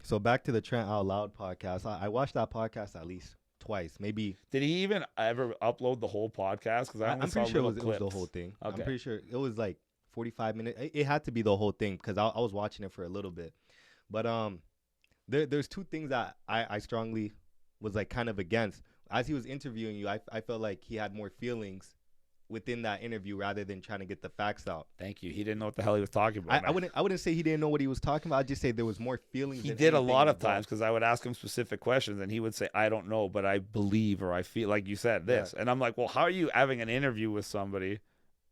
So back to the Trent Out Loud podcast. I watched that podcast at least twice, maybe. Did he even ever upload the whole podcast? Because I'm pretty sure it was the whole thing. Okay. I'm pretty sure it was like 45 minutes. It had to be the whole thing because I was watching it for a little bit. But there's two things that I strongly was like kind of against. As he was interviewing you, I felt like he had more feelings within that interview rather than trying to get the facts out. Thank you. He didn't know what the hell he was talking about. I wouldn't say he didn't know what he was talking about. I'd just say there was more feelings. He did a lot of times because I would ask him specific questions and he would say, I don't know, but I believe or I feel, like you said this. Yeah. And I'm like, well, how are you having an interview with somebody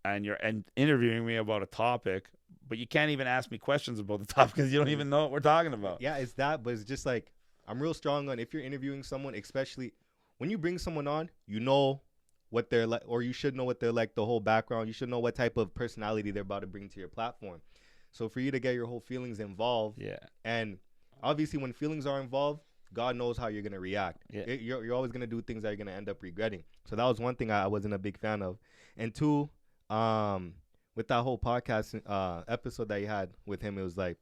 and you're interviewing me about a topic, but you can't even ask me questions about the topic because you don't even know what we're talking about? Yeah, it's that, but it's just like, I'm real strong on if you're interviewing someone, especially when you bring someone on, you know what they're like, or you should know what they're like, the whole background. You should know what type of personality they're about to bring to your platform. So for you to get your whole feelings involved, yeah. And obviously when feelings are involved, God knows how you're going to react. Yeah. You're always going to do things that you're going to end up regretting. So that was one thing I wasn't a big fan of. And two, with that whole podcast episode that you had with him, it was like,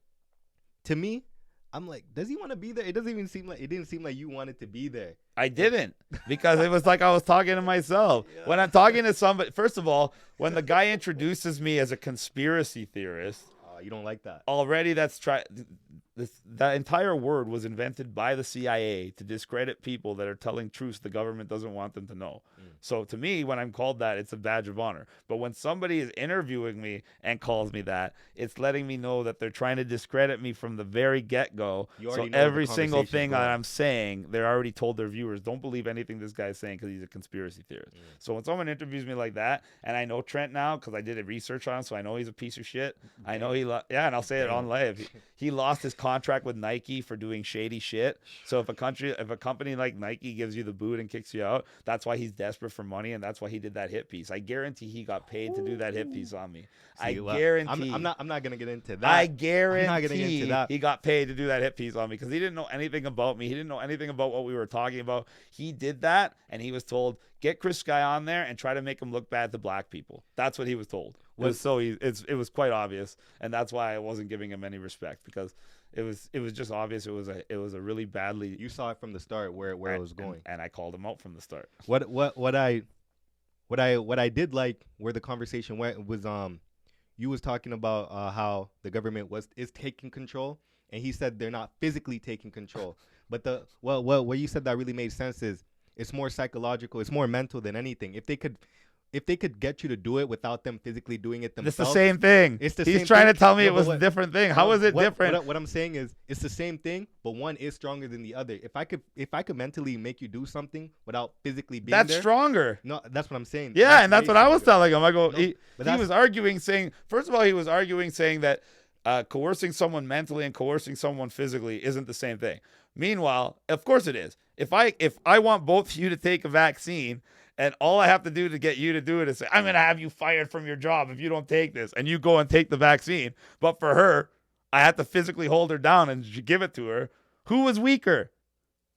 to me, I'm like, does he want to be there? It didn't seem like you wanted to be there. I didn't, because it was like I was talking to myself. Yeah. When I'm talking to somebody, first of all, when the guy introduces me as a conspiracy theorist, you don't like that. Already that entire word was invented by the CIA to discredit people that are telling truths the government doesn't want them to know. So to me, when I'm called that, it's a badge of honor. But when somebody is interviewing me and calls me that, it's letting me know that they're trying to discredit me from the very get-go. So every single thing that I'm saying, they're already told their viewers, don't believe anything this guy's saying because he's a conspiracy theorist. So when someone interviews me like that, and I know Trent now because I did a research on him, so I know he's a piece of shit. I know and I'll say it on live. He lost his contract with Nike for doing shady shit. So if a company like Nike gives you the boot and kicks you out, that's why he's desperate for money, and that's why he did that hit piece. I guarantee he got paid to do that hit piece on me. I guarantee. I'm not gonna get into that. I guarantee I'm not gonna get into that. He got paid to do that hit piece on me because he didn't know anything about me. He didn't know anything about what we were talking about. He did that, and he was told, get Chris Sky on there and try to make him look bad to black people. That's what he was told. It was quite obvious, and that's why I wasn't giving him any respect, because it was just obvious. It was a really badly. You saw it from the start where it was going, and I called him out from the start. What I did like where the conversation went was you was talking about how the government is taking control, and he said they're not physically taking control, but what you said that really made sense is it's more psychological, it's more mental than anything. If they could get you to do it without them physically doing it themselves. It's the same thing. He's trying to tell me it was a different thing. How is it different? What I'm saying is it's the same thing, but one is stronger than the other. If I could mentally make you do something without physically being that's stronger. No, that's what I'm saying. Yeah, and that's what I was telling him. I go, he was arguing saying, first of all, he was arguing saying that coercing someone mentally and coercing someone physically isn't the same thing. Meanwhile, of course it is. If I want both of you to take a vaccine, and all I have to do to get you to do it is say, I'm going to have you fired from your job if you don't take this, and you go and take the vaccine. But for her, I had to physically hold her down and give it to her. Who was weaker?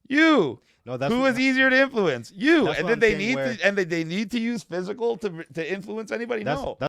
You. No, who was easier to influence? You. And did they need to use physical to influence anybody? No.